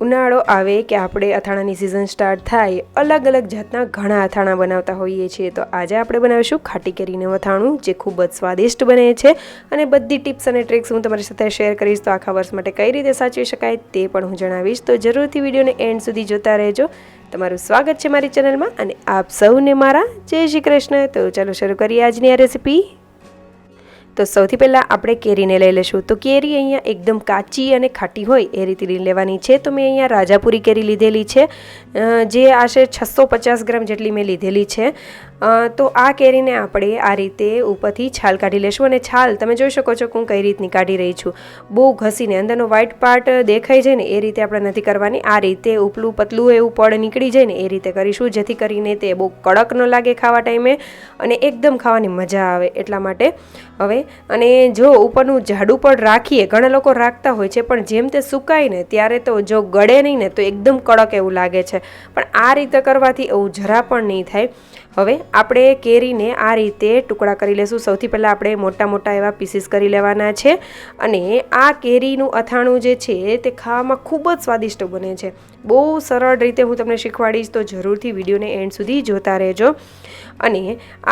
ઉનાળો આવે કે આપણે અથાણાની સિઝન સ્ટાર્ટ થાય, અલગ અલગ જાતના ઘણા અથાણા બનાવતા હોઈએ છીએ. તો આજે આપણે બનાવીશું ખાટી કેરીનું અથાણું, જે ખૂબ જ સ્વાદિષ્ટ બને છે. અને બધી ટિપ્સ અને ટ્રિક્સ હું તમારી સાથે શેર કરીશ. તો આખા વર્ષ માટે કઈ રીતે સાચવી શકાય તે પણ હું જણાવીશ. તો જરૂરથી વિડીયોને એન્ડ સુધી જોતા રહેજો. તમારું સ્વાગત છે મારી ચેનલમાં અને આપ સૌને મારા જય શ્રી કૃષ્ણ. તો ચાલો શરૂ કરીએ આજની આ રેસીપી. તો સૌથી પહેલાં આપણે કેરીને લઈ લઈશું. તો કેરી અહીંયા એકદમ કાચી અને ખાટી હોય એ રીતે લેવાની છે. તો મેં અહીંયા રાજાપુરી કેરી લીધેલી છે, જે આશરે 650 ગ્રામ જેટલી મેં લીધેલી છે. તો આ કેરીને આપણે આ રીતે ઉપરથી છાલ કાઢી લેશું. અને છાલ તમે જોઈ શકો છો કે હું કઈ રીતની કાઢી રહી છું. બહુ ઘસીને અંદરનો વ્હાઇટ પાર્ટ દેખાઈ જાય ને એ રીતે આપણે નથી કરવાની. આ રીતે ઉપલું પતલું એવું પડ નીકળી જાય ને એ રીતે કરીશું, જેથી કરીને તે બહુ કડક ન લાગે ખાવા ટાઈમે અને એકદમ ખાવાની મજા આવે એટલા માટે. હવે અને જો ઉપરનું જાડું પડ રાખીએ, ઘણા લોકો રાખતા હોય છે, પણ જેમ તે સુકાય ને ત્યારે તો જો ગળે નહીં ને તો એકદમ કડક એવું લાગે છે. પણ આ રીતે કરવાથી એવું જરા પણ નહીં થાય. હવે આપણે કેરીને આ રીતે ટુકડા કરી લેશું. સૌથી પહેલાં આપણે મોટા મોટા એવા પીસીસ કરી લેવાના છે. અને આ કેરીનું અથાણું જે છે તે ખાવામાં ખૂબ જ સ્વાદિષ્ટ બને છે. બહુ સરળ રીતે હું તમને શીખવાડીશ, તો જરૂરથી વિડીયોને એન્ડ સુધી જોતા રહેજો. અને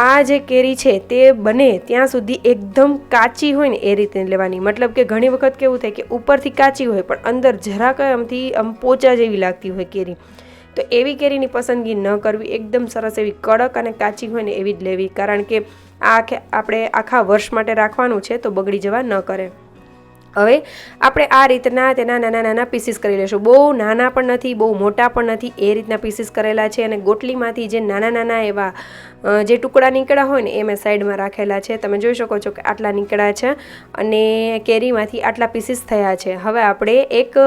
આ જે કેરી છે તે બને ત્યાં સુધી એકદમ કાચી હોય ને એ રીતે લેવાની. મતલબ કે ઘણી વખત કેવું થાય કે ઉપરથી કાચી હોય પણ અંદર જરાક આમ પોચા જેવી લાગતી હોય કેરી. તો એવી કેરીની પસંદગી ન કરવી. એકદમ સરસ એવી કડક અને કાચી હોય ને એવી જ લેવી, કારણ કે આપણે આખા વર્ષ માટે રાખવાનું છે તો બગડી જવા ન કરે. હવે આપણે આ રીતના તેના નાના નાના પીસીસ કરી લઈશું. બહુ નાના પણ નથી, બહુ મોટા પણ નથી, એ રીતના પીસીસ કરેલા છે. અને ગોટલીમાંથી જે નાના નાના એવા જે ટુકડા નીકળ્યા હોય ને એ મેં સાઈડમાં રાખેલા છે. તમે જોઈ શકો છો કે આટલા નીકળ્યા છે અને કેરીમાંથી આટલા પીસીસ થયા છે. હવે આપણે એક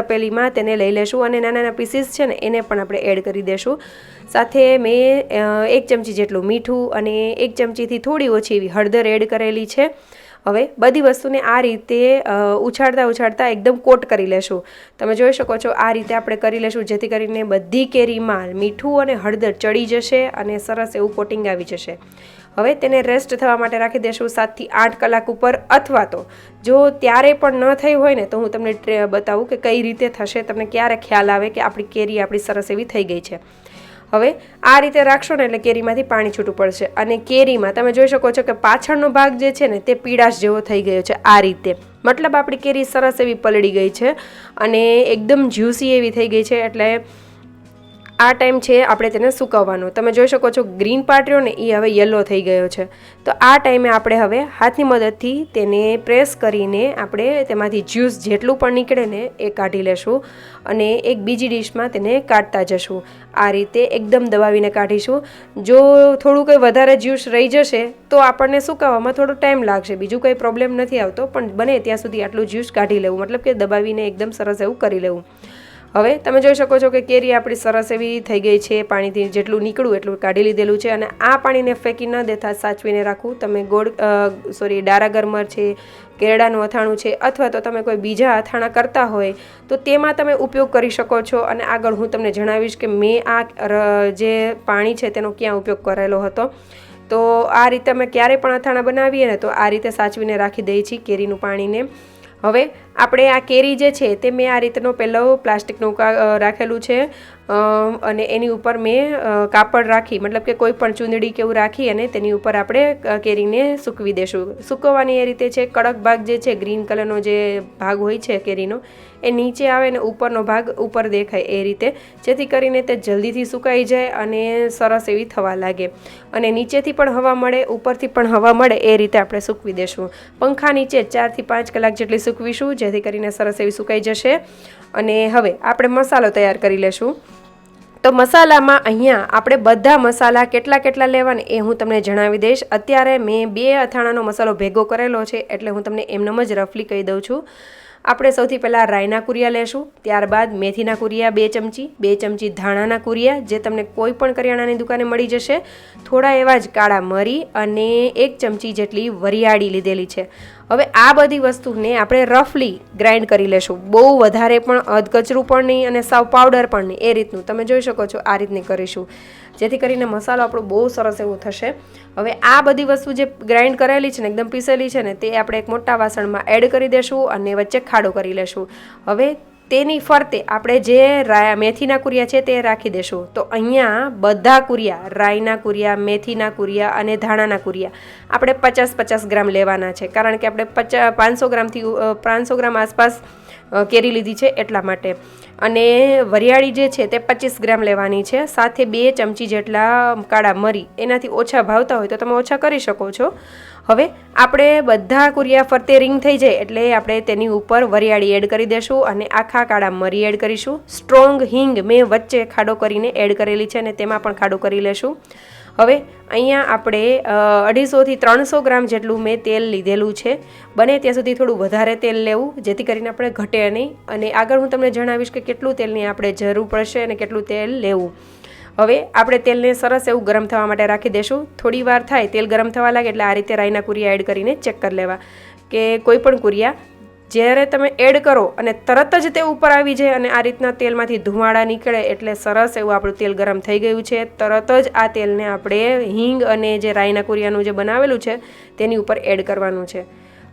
તપેલીમાં તેને લઈ લેશું અને નાના નાના પીસીસ છે ને એને પણ આપણે એડ કરી દેશું. સાથે મેં 1 ચમચી જેટલું મીઠું અને 1 ચમચીથી થોડી ઓછી એવી હળદર એડ કરેલી છે. હવે બધી વસ્તુને આ રીતે ઉછાળતા એકદમ કોટ કરી લેશું. તમે જોઈ શકો છો આ રીતે આપણે કરી લેશું, જેથી કરીને બધી કેરીમાં મીઠું અને હળદર ચડી જશે અને સરસ એવું કોટિંગ આવી જશે. હવે તેને રેસ્ટ થવા માટે રાખી દેશું 7 થી 8 કલાક ઉપર. અથવા તો જો ત્યારે પણ ન થઈ હોય ને તો હું તમને બતાવું કે કઈ રીતે થશે, તમને ક્યારે ખ્યાલ આવે કે આપણી કેરી સરસ એવી થઈ ગઈ છે. હવે આ રીતે રાખશો ને એટલે કેરીમાંથી પાણી છૂટું પડશે. અને કેરીમાં તમે જોઈ શકો છો કે પાછળનો ભાગ જે છે ને તે પીળાશ જેવો થઈ ગયો છે આ રીતે. મતલબ આપણી કેરી સરસ એવી પલળી ગઈ છે અને એકદમ જ્યુસી એવી થઈ ગઈ છે. એટલે આ ટાઈમ છે આપણે તેને સુકવવાનો. તમે જોઈ શકો છો ગ્રીન પાર્ટ રહ્યો ને એ હવે યલો થઈ ગયો છે. તો આ ટાઈમે આપણે હવે હાથની મદદથી તેને પ્રેસ કરીને આપણે તેમાંથી જ્યુસ જેટલું પણ નીકળે ને એ કાઢી લેશું અને એક બીજી ડિશમાં તેને કાઢતા જશું. આ રીતે એકદમ દબાવીને કાઢીશું. જો થોડું કંઈ વધારે જ્યુસ રહી જશે તો આપણને સુકાવવામાં થોડો ટાઈમ લાગશે, બીજું કંઈ પ્રોબ્લેમ નથી આવતો. પણ બને ત્યાં સુધી આટલું જ્યુસ કાઢી લેવું, મતલબ કે દબાવીને એકદમ સરસ એવું કરી લેવું. હવે તમે જોઈ શકો છો કે કેરી આપણી સરસ એવી થઈ ગઈ છે. પાણીથી જેટલું નીકળ્યું એટલું કાઢી લીધેલું છે. અને આ પાણીને ફેંકી ન દેતા સાચવીને રાખવું. તમે ડારા ગરમર છે, કેરડાનું અથાણું છે, અથવા તો તમે કોઈ બીજા અથાણા કરતા હોય તો તેમાં તમે ઉપયોગ કરી શકો છો. અને આગળ હું તમને જણાવીશ કે મેં આ જે પાણી છે તેનો ક્યાં ઉપયોગ કરેલો હતો. તો આ રીતે અમે ક્યારેય પણ અથાણા બનાવીએ ને તો આ રીતે સાચવીને રાખી દઈએ છીએ કેરીનું પાણીને. હવે આપણે આ કેરી જે છે તે મેં આ રીતનો પહેલો પ્લાસ્ટિકનું રાખેલું છે અને એની ઉપર મેં કાપડ રાખી, મતલબ કે કોઈ પણ ચૂંદડી કે એવું રાખી અને તેની ઉપર આપણે કેરીને સૂકવી દેશું. સૂકવવાની એ રીતે છે, કડક ભાગ જે છે ગ્રીન કલરનો જે ભાગ હોય છે કેરીનો એ નીચે આવે ને ઉપરનો ભાગ ઉપર દેખાય એ રીતે, જેથી કરીને તે જલ્દીથી સુકાઈ જાય અને સરસ એવી થવા લાગે. અને નીચેથી પણ હવા મળે, ઉપરથી પણ હવા મળે એ રીતે આપણે સૂકવી દેશું. પંખા નીચે 4 થી 5 કલાક જેટલી સૂકવીશું, જેથી કરીને સરસ એવી સુકાઈ જશે. અને હવે આપણે મસાલો તૈયાર કરી લેશું. તો મસાલામાં અહીંયા આપણે બધા મસાલા કેટલા લેવાના એ હું તમને જણાવી દઈશ. અત્યારે મેં 2 અથાણાનો મસાલો ભેગો કરેલો છે એટલે હું તમને એમનેમ જ રફલી કહી દઉં છું. આપણે સૌથી પહેલાં રાઈના કુરિયા લેશું, ત્યારબાદ મેથીના કુરિયા 2 ચમચી, 2 ચમચી ધાણાના કુરિયા જે તમને કોઈ પણ કરિયાણાની દુકાને મળી જશે, થોડા એવા જ કાળા મરી અને 1 ચમચી જેટલી વરિયાળી લીધેલી છે. હવે આ બધી વસ્તુને આપણે રફલી ગ્રાઇન્ડ કરી લેશું. બહુ વધારે પણ અધકચરું પણ નહીં અને સાવ પાવડર પણ નહીં, એ રીતનું તમે જોઈ શકો છો આ રીતની કરીશું, જેથી કરીને મસાલો આપણો બહુ સરસ એવો થશે. હવે આ બધી વસ્તુ જે ગ્રાઇન્ડ કરેલી છે ને એકદમ પીસેલી છે ને તે આપણે એક મોટા વાસણમાં એડ કરી દેશું અને વચ્ચે ખાડો કરી લેશું. હવે તેની ફરતે આપણે જે મેથીના કુરિયા છે તે રાખી દેશું. તો અહીંયા બધા કુરિયા, રાઈના કુરિયા, મેથીના કુરિયા અને ધાણાના કુરિયા આપણે 50-50 ગ્રામ લેવાના છે, કારણ કે આપણે 500 ગ્રામ આસપાસ કેરી લીધી છે એટલા માટે. અને વરિયાળી જે છે તે 25 ગ્રામ લેવાની છે, સાથે 2 ચમચી જેટલા કાળા મરી. એનાથી ઓછા ભાવતા હોય તો તમે ઓછા કરી શકો છો. હવે આપણે બધા કુરિયા ફરતે રિંગ થઈ જાય એટલે આપણે તેની ઉપર વરિયાળી એડ કરી દેશું અને આખા કાળા મરી એડ કરીશું. સ્ટ્રોંગ હિંગ મેં વચ્ચે ખાડો કરીને એડ કરેલી છે અને તેમાં પણ ખાડો કરી લેશું. હવે અહીંયા આપણે 250થી 300 ગ્રામ જેટલું મેં તેલ લીધેલું છે. બને ત્યાં સુધી થોડું વધારે તેલ લેવું, જેથી કરીને આપણે ઘટે નહીં. અને આગળ હું તમને જણાવીશ કે કેટલું તેલની આપણે જરૂર પડશે અને કેટલું તેલ લેવું. હવે આપણે તેલને સરસ એવું ગરમ થવા માટે રાખી દઈશું. થોડી વાર થાય, તેલ ગરમ થવા લાગે એટલે આ રીતે રાઈના કુરિયા એડ કરીને ચેક કરી લેવા કે કોઈ પણ કુરિયા જ્યારે તમે એડ કરો અને તરત જ તે ઉપર આવી જાય અને આ રીતના તેલમાંથી ધુમાડા નીકળે એટલે સરસ એવું આપણું તેલ ગરમ થઈ ગયું છે. તરત જ આ તેલને આપણે હિંગ અને જે રાઈના કુરિયાનું જે બનાવેલું છે તેની ઉપર એડ કરવાનું છે.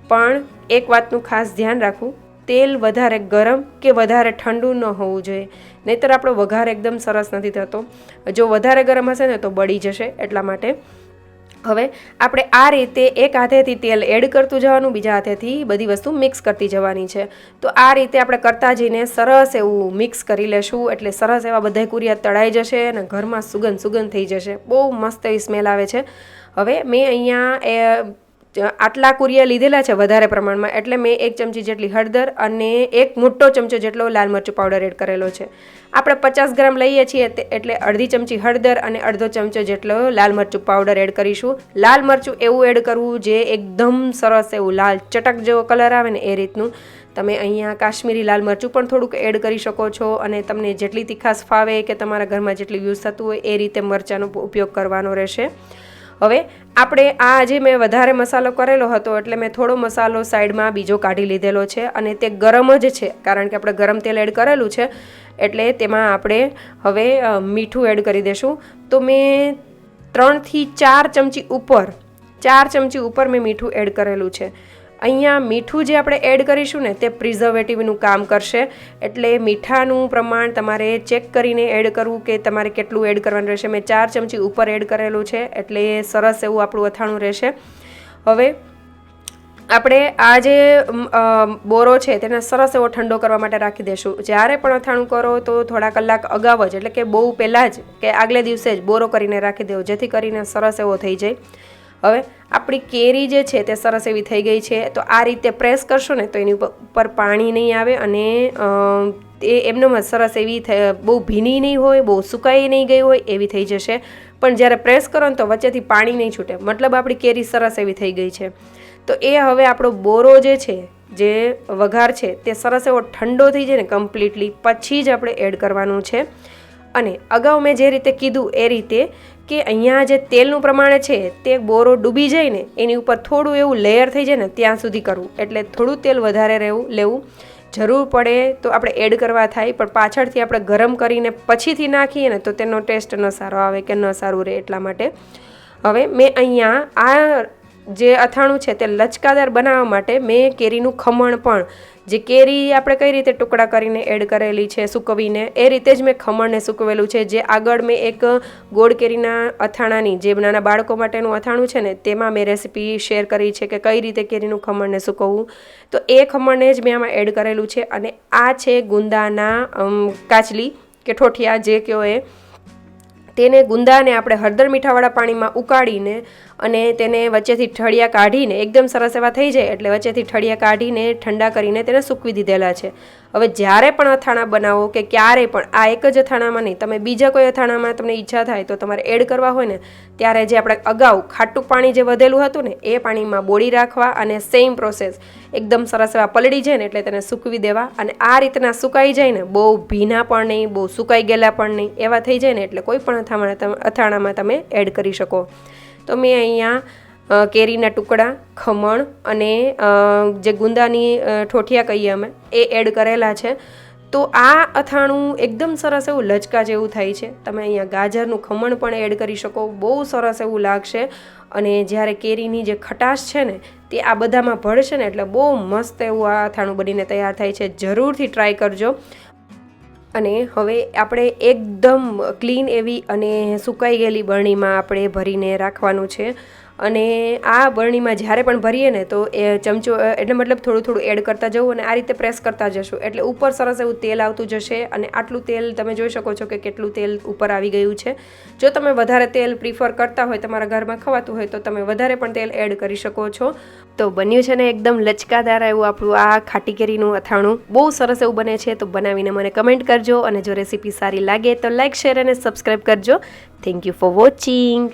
પણ એક વાતનું ખાસ ધ્યાન રાખવું, તેલ વધારે ગરમ કે વધારે ઠંડુ ન હોવું જોઈએ, નહીંતર આપણો વઘાર એકદમ સરસ નથી થતો. જો વધારે ગરમ હશે ને તો બળી જશે, એટલા માટે. હવે આપણે આ રીતે એક હાથેથી તેલ એડ કરતું જવાનું, બીજા હાથેથી બધી વસ્તુ મિક્સ કરતી જવાની છે. તો આ રીતે આપણે કરતા જઈને સરસ એવું મિક્સ કરી લેશું એટલે સરસ એવા બધા કુરિયા તળાઈ જશે અને ઘરમાં સુગંધ થઈ જશે. બહુ મસ્ત એવી સ્મેલ આવે છે. હવે મેં અહીંયા આટલા કુરિયા લીધેલા છે વધારે પ્રમાણમાં, એટલે મેં 1 ચમચી જેટલી હળદર અને 1 મોટો ચમચો જેટલો લાલ મરચું પાવડર એડ કરેલો છે. આપણે 50 ગ્રામ લઈએ છીએ એટલે અડધી ચમચી હળદર અને અડધો ચમચો જેટલો લાલ મરચું પાવડર એડ કરીશું. લાલ મરચું એવું એડ કરવું જે એકદમ સરસ એવું લાલ ચટક જેવો કલર આવે ને એ રીતનું. તમે અહીંયા કાશ્મીરી લાલ મરચું પણ થોડુંક એડ કરી શકો છો અને તમને જેટલી તીખાશ ફાવે કે તમારા ઘરમાં જેટલી યુઝ થતું હોય એ રીતે મરચાંનો ઉપયોગ કરવાનો રહેશે. હવે આપણે આ જે મેં વધારે મસાલો કરેલો હતો એટલે મેં થોડો મસાલો સાઈડમાં બીજો કાઢી લીધેલો છે અને તે ગરમ જ છે, કારણ કે આપણે ગરમ તેલ એડ કરેલું છે એટલે તેમાં આપણે હવે મીઠું એડ કરી દઈશું. તો મેં 3થી 4 ચમચી ઉપર મેં મીઠું એડ કરેલું છે. અહીંયા મીઠું જે આપણે એડ કરીશું ને તે પ્રિઝર્વેટિવનું કામ કરશે, એટલે મીઠાનું પ્રમાણ તમારે ચેક કરીને એડ કરવું કે તમારે કેટલું એડ કરવાનું રહેશે. મેં 4 ચમચી ઉપર એડ કરેલું છે એટલે સરસ એવું આપણું અથાણું રહેશે. હવે આપણે આ જે બોરો છે તેને સરસ એવો ઠંડો કરવા માટે રાખી દઈશું. જ્યારે પણ અથાણું કરો તો થોડા કલાક અગાઉ જ, એટલે કે બહુ પહેલાં જ કે આગલે દિવસે જ બોરો કરીને રાખી દેવો, જેથી કરીને સરસ એવો થઈ જાય. હવે આપણી કેરી જે છે તે સરસ એવી થઈ ગઈ છે. તો આ રીતે પ્રેસ કરશો ને તો એની ઉપર પાણી નહીં આવે અને એ એમનેમ સરસ એવી બહુ ભીની નહીં હોય, બહુ સુકાઈ નહીં ગઈ હોય એવી થઈ જશે. પણ જ્યારે પ્રેસ કરો ને તો વચ્ચેથી પાણી નહીં છૂટે, મતલબ આપણી કેરી સરસ એવી થઈ ગઈ છે. તો એ હવે આપણો બોરો જે છે, જે વઘાર છે તે સરસ એવો ઠંડો થઈ જાય ને કમ્પ્લીટલી, પછી જ આપણે એડ કરવાનું છે. અને અગાઉ મેં જે રીતે કીધું એ રીતે કે અહીંયા જે તેલનું પ્રમાણ છે તે બોરો ડૂબી જાય ને એની ઉપર થોડું એવું લેયર થઈ જાય ને ત્યાં સુધી કરવું, એટલે થોડું તેલ વધારે લેવું. જરૂર પડે તો આપણે એડ કરવા થાય, પણ પાછળથી આપણે ગરમ કરીને પછીથી નાખીએ ને તો તેનો ટેસ્ટ ન સારો આવે કે ન સારું રહે, એટલા માટે. હવે મેં અહીંયા આ જે અથાણું છે તે લચકાદાર બનાવવા માટે મેં કેરીનું ખમણ પણ, જે કેરી આપણે કઈ રીતે ટુકડા કરીને એડ કરેલી છે સૂકવીને, એ રીતે જ મેં ખમણને સૂકવેલું છે. જે આગળ મેં એક ગોળ કેરીના અથાણાની, જે નાના બાળકો માટેનું અથાણું છે ને, તેમાં મેં રેસીપી શેર કરી છે કે કઈ રીતે કેરીનું ખમણને સૂકવવું. તો એ ખમણને જ મેં આમાં એડ કરેલું છે. અને આ છે ગુંદાના કાચલી કે ઠોઠિયા જે કહો એ, તેને ગુંદાને આપણે હળદર મીઠાવાળા પાણીમાં ઉકાળીને અને તેને વચ્ચેથી ઠળિયા કાઢીને એકદમ સરસ એવા થઈ જાય એટલે વચ્ચેથી ઠળિયા કાઢીને ઠંડા કરીને તેને સૂકવી દીધેલા છે. હવે જ્યારે પણ અથાણા બનાવો કે ક્યારેય પણ આ એક જ અથાણામાં નહીં, તમે બીજા કોઈ અથાણામાં તમને ઈચ્છા થાય તો તમારે એડ કરવા હોય ને ત્યારે જે આપણે અગાઉ ખાટું પાણી જે વધેલું હતું ને એ પાણીમાં બોળી રાખવા અને સેમ પ્રોસેસ એકદમ સરસ એવા પલળી જાય ને એટલે તેને સૂકવી દેવા. અને આ રીતના સુકાઈ જાય ને, બહુ ભીના પણ નહીં, બહુ સુકાઈ ગયેલા પણ નહીં, એવા થઈ જાય ને એટલે કોઈ પણ અથાણામાં તમે એડ કરી શકો. તો મેં અહીંયા કેરીના ટુકડા, ખમણ અને જે ગુંદાની ઠોઠિયા કહીએ અમે, એ એડ કરેલા છે. તો આ અથાણું એકદમ સરસ એવું લચકા જેવું થાય છે. તમે અહીંયા ગાજરનું ખમણ પણ એડ કરી શકો, બહુ સરસ એવું લાગશે. અને જ્યારે કેરીની જે ખટાશ છે ને તે આ બધામાં ભળશે ને એટલે બહુ મસ્ત એવું આ અથાણું બનીને તૈયાર થાય છે. જરૂરથી ટ્રાય કરજો. અને હવે આપણે એકદમ ક્લીન એવી અને સુકાઈ ગયેલી બરણીમાં આપણે ભરીને રાખવાનું છે. અને આ બરણીમાં જ્યારે પણ ભરીએ ને તો એ ચમચો એટલે મતલબ થોડું થોડું એડ કરતા જવું અને આ રીતે પ્રેસ કરતા જશું એટલે ઉપર સરસ એવું તેલ આવતું જશે. અને આટલું તેલ તમે જોઈ શકો છો કે કેટલું તેલ ઉપર આવી ગયું છે. જો તમે વધારે તેલ પ્રિફર કરતા હોય, તમારા ઘરમાં ખવાતું હોય, તો તમે વધારે પણ તેલ એડ કરી શકો છો. તો બન્યું છે ને એકદમ લચકાદાર એવું આપણું આ ખાટી કેરીનું અથાણું. બહુ સરસ એવું બને છે. તો બનાવીને મને કમેન્ટ કરજો અને જો રેસીપી સારી લાગે તો લાઇક, શેર અને સબસ્ક્રાઈબ કરજો. Thank you for watching.